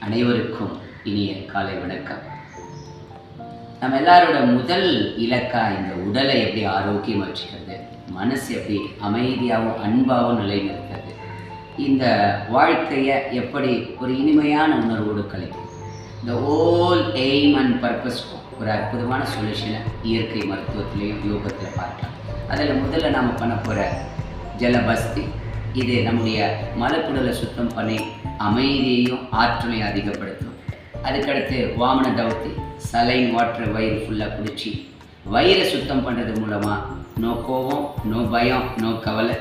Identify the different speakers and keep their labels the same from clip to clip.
Speaker 1: அனைவருக்கும் இனிய காலை வணக்கம். நம்ம எல்லாரோட முதல் இலக்கா இந்த உடலை எப்படி ஆரோக்கியமாக வச்சுக்கிறது, மனசு எப்படி அமைதியாகவும் அன்பாகவும் நிலைநிறுத்துறது, இந்த வாழ்க்கையை எப்படி ஒரு இனிமையான உணர்வோடு கழிக்கும். இந்த ஹோல் எய்ம் அண்ட் பர்பஸ்க்கும் ஒரு அற்புதமான சொல்யூஷனை இயற்கை மருத்துவத்திலையும் யோகத்தில் பார்க்கலாம். அதில் முதல்ல நாம் பண்ண போகிற ஜலபஸ்தி, இது நம்முடைய மலக்குடலை சுத்தம் பண்ணி அமைதியையும் ஆற்றலையும் அதிகப்படுத்தும். அதுக்கடுத்து வாமன தவத்தி, சலைன் வாட்டரை வயிறு ஃபுல்லாக குடிச்சு வயிறை சுத்தம் பண்ணுறது மூலமாக நோ கோபம், நோ பயம், நோ கவலை.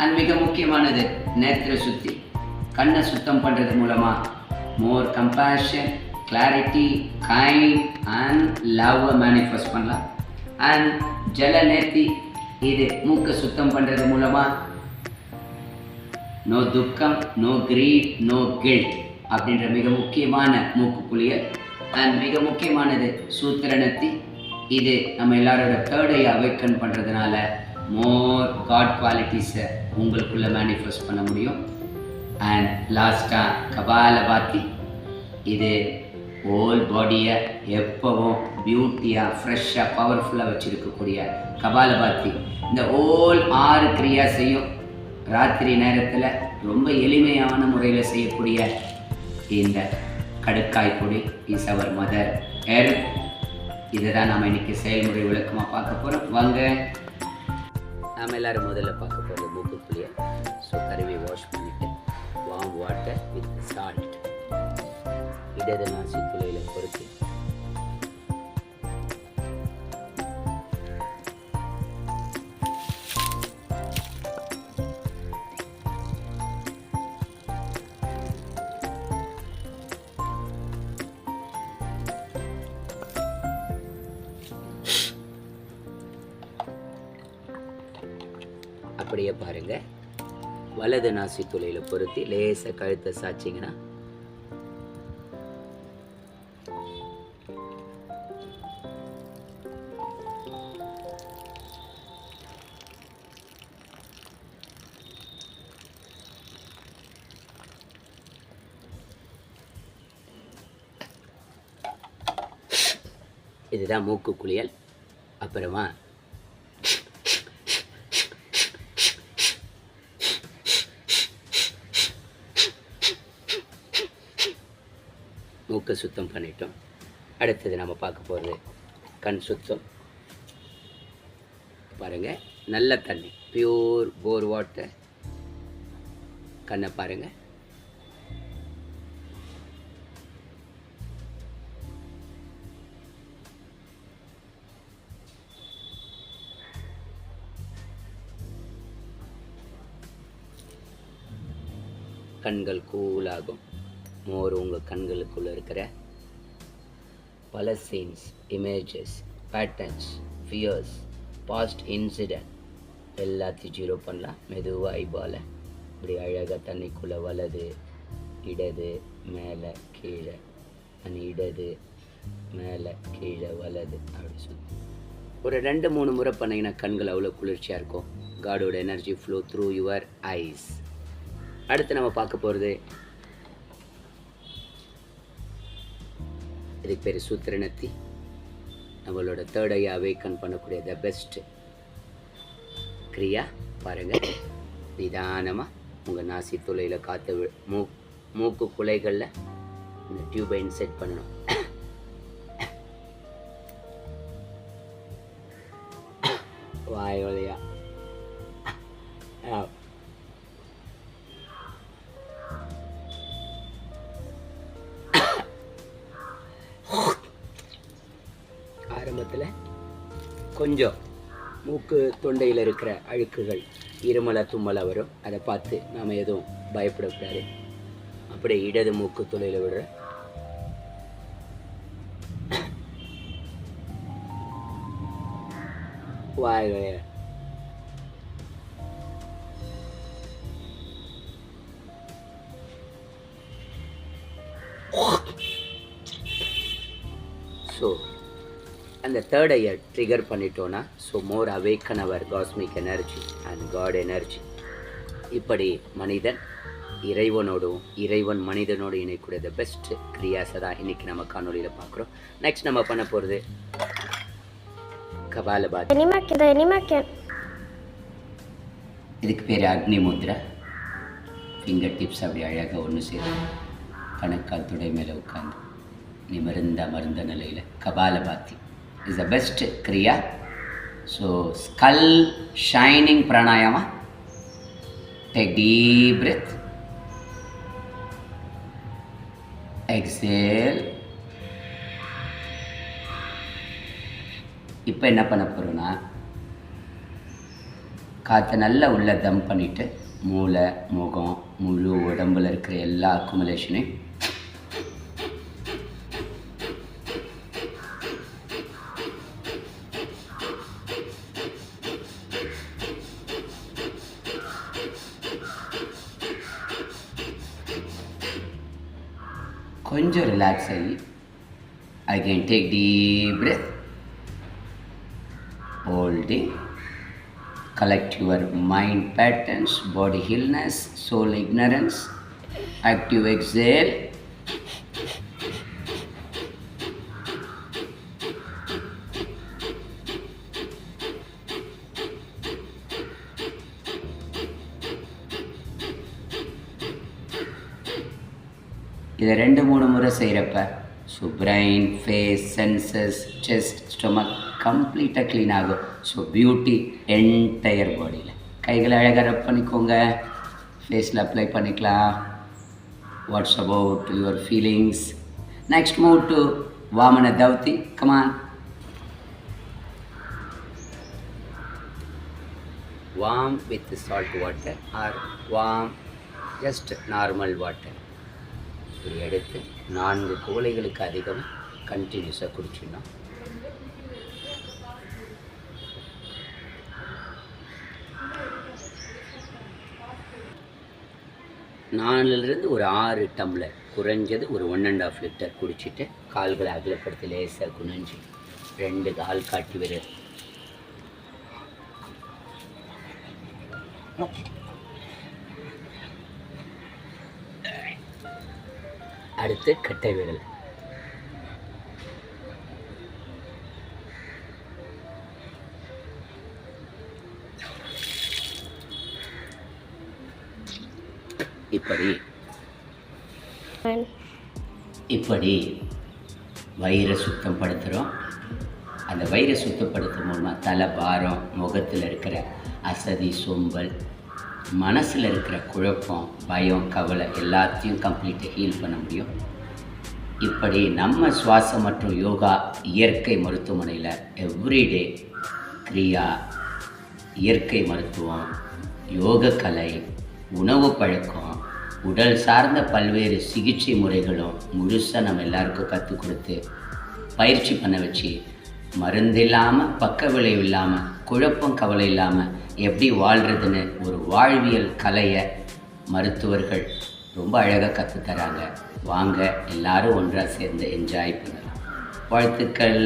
Speaker 1: அண்ட் மிக முக்கியமானது நேத்திர சுத்தி, கண்ணை சுத்தம் பண்ணுறது மூலமாக மோர் கம்பேஷன், கிளாரிட்டி, கைண்ட் அண்ட் லவ்வை மேனிஃபெஸ்ட் பண்ணலாம். அண்ட் ஜல நேர்த்தி, இது மூக்கை சுத்தம் பண்ணுறது மூலமாக நோ துக்கம், நோ கிரீட், நோ கில்ட் அப்படின்ற மிக முக்கியமான மூக்கு குளியல். அண்ட் மிக முக்கியமானது சூத்திரநத்தி, இது நம்ம எல்லாரோட தேர்ட் ஐ அவேக்கன் பண்ணுறதுனால மோர் காட் குவாலிட்டிஸை உங்களுக்குள்ளே மேனிஃபெஸ்ட் பண்ண முடியும். அண்ட் லாஸ்ட்டாக கபாலபாத்தி, இது ஹோல் பாடியை எப்போவும் பியூட்டியாக ஃப்ரெஷ்ஷாக பவர்ஃபுல்லாக வச்சுருக்கக்கூடிய கபாலபாத்தி இந்த ஹோல் 6 கிரியா செய்யும். ராத்திரி நேரத்தில் ரொம்ப எளிமையான முறையில் செய்யக்கூடிய இந்த கடுக்காய் பொடி இஸ் அவர் மதர் ஹெர்ப். இதை தான் நாம் இன்றைக்கி செயல்முறை விளக்கமாக பார்க்க போகிறோம். வாங்க, நாம் எல்லோரும் முதல்ல பார்க்க போகிறது மூக்குக்குள்ளேயே. ஸோ கருவி வாஷ் பண்ணிவிட்டு வார்ம் வாட்டர் வித் சால்ட் இடது நாசி துளையில் பொறுத்து அப்படியே பாருங்க. வலது நாசி துளையில் பொருத்தி லேசாக கழுத்தை சாய்ச்சிங்கன்னா இதுதான் மூக்கு குளியல். அப்புறமா மூக்கை சுத்தம் பண்ணிட்டோம். அடுத்தது நம்ம பார்க்க போகிறது கண் சுத்தம். பாருங்கள், நல்ல தண்ணி, பியூர் போர் வாட்டர். கண்ணை பாருங்கள். கண்கள் கூலாகும். மோர் உங்கள் கண்களுக்குள்ளே இருக்கிற பல scenes, images, patterns, fears, past incident எல்லாத்தையும் ஜீரோ பண்ணலாம். மெதுவாக ஐபால் இப்படி அழகாக தண்ணிக்குள்ளே வலது, இடது, மேலே, கீழே, இடது, மேலே, கீழே, வலது அப்படி சுற்றி ஒரு 2-3 முறை பண்ணிங்கன்னா கண்கள் அவ்வளோ குளிர்ச்சியாக இருக்கும். காடோட energy flow through your eyes. அடுத்து நம்ம பார்க்க போகிறது, இதுக்கு பேர் சூத்திரநத்தி. நம்மளோட தேர்ட் ஐ அவேக்கன் பண்ணக்கூடிய த பெஸ்ட் கிரியா. பாருங்கள், நிதானமாக உங்கள் நாசி துளையில் காற்று மூக்கு குலைகளில் இந்த டியூபை இன்செட் பண்ணணும். வாய் வழியா ஆரம்பத்தில் கொஞ்சம் மூக்கு தொண்டையில் இருக்கிற அழுக்குகள், இருமலை, தும்மலை வரும். அதை பார்த்து நாம் எதுவும் பயப்படக்கூடாது. அப்படியே இடது மூக்கு துளையில் விடுற வாய் ஸோ அந்த தேர்ட் ஐயை ட்ரிகர் பண்ணிட்டோன்னா so more awaken our cosmic energy and God energy. இப்படி மனிதன் இறைவனோடும் இறைவன் மனிதனோடு இணைக்கூடிய த பெஸ்ட் கிரியாஸை தான் இன்றைக்கி நம்ம காணொலியில் பார்க்குறோம். நெக்ஸ்ட் நம்ம பண்ண போகிறது கபாலபாதி. இதுக்கு பேர் அக்னி முத்ரா. ஃபிங்கர் டிப்ஸ் அப்படி அழகாக ஒன்று சேர்த்து கணக்கால் துடை மேலே உட்காந்து நிமிர்ந்த அமர்ந்த நிலையில் Kapalbhati is the best Kriya. So skull shining pranayama. Take deep breath. Exhale. இப்போ என்ன பண்ண போகிறோன்னா, காற்றை நல்லா உள்ள தம் பண்ணிவிட்டு மூளை, முகம், முழு உடம்பில் இருக்கிற எல்லா அக்குமுலேஷனையும் கொஞ்சம் ரிலாக்ஸ் ஆகி again take deep breadth, holding, collect your mind patterns, body illness, soul ignorance, active exhale. இதை 2-3 முறை செய்கிறப்ப so brain, face, senses, chest, stomach கம்ப்ளீட்டாக க்ளீன் ஆகும். ஸோ பியூட்டி என்டையர் பாடியில். கைகளை அழகாக ரப் பண்ணிக்கோங்க, ஃபேஸில் அப்ளை பண்ணிக்கலாம். What's about your feelings. Next move to Vamana Dhauti. Come on. Warm with salt water or warm just normal water. இது எடுத்து 4 குவளைகளுக்கு அதிகம் கண்டினியூஸாக குடிச்சிடணும். நாலுலேருந்து ஒரு 6 டம்ளர், குறைஞ்சது ஒரு 1.5 லிட்டர் குடிச்சிட்டு கால்களை அகலப்படுத்தி லேசாக குனிஞ்சு 2 கால் காட்டி விரல் அடுத்து கட்டை விரல். இப்படி வயிறை சுத்தம் படுத்துகிறோம். அந்த வயிறை சுத்தப்படுத்தும் மூலமாக தலை பாரம், முகத்தில் இருக்கிற அசதி, சோம்பல், மனசில் இருக்கிற குழப்பம், பயம், கவலை எல்லாத்தையும் கம்ப்ளீட்டாக ஹீல் பண்ண முடியும். இப்படி நம்ம சுவாசம் மற்றும் யோகா இயற்கை மருத்துவமனையில் எவ்ரிடே கிரியா, இயற்கை மருத்துவம், யோக கலை, உணவு பழக்கம், உடல் சார்ந்த பல்வேறு சிகிச்சை முறைகளும் முழுசாக நம்ம எல்லாருக்கும் கற்றுக் கொடுத்து பயிற்சி பண்ண வச்சு மருந்து இல்லாமல், பக்க விளைவு இல்லாமல், குழப்பம், கவலை இல்லாமல் எப்படி வாழ்கிறதுன்னு ஒரு வாழ்வியல் கலையை மருத்துவர்கள் ரொம்ப அழகாக கற்றுத்தராங்க. வாங்க எல்லாரும் ஒன்றாக சேர்ந்து என்ஜாய் பண்ணலாம். வாழ்த்துக்கள்.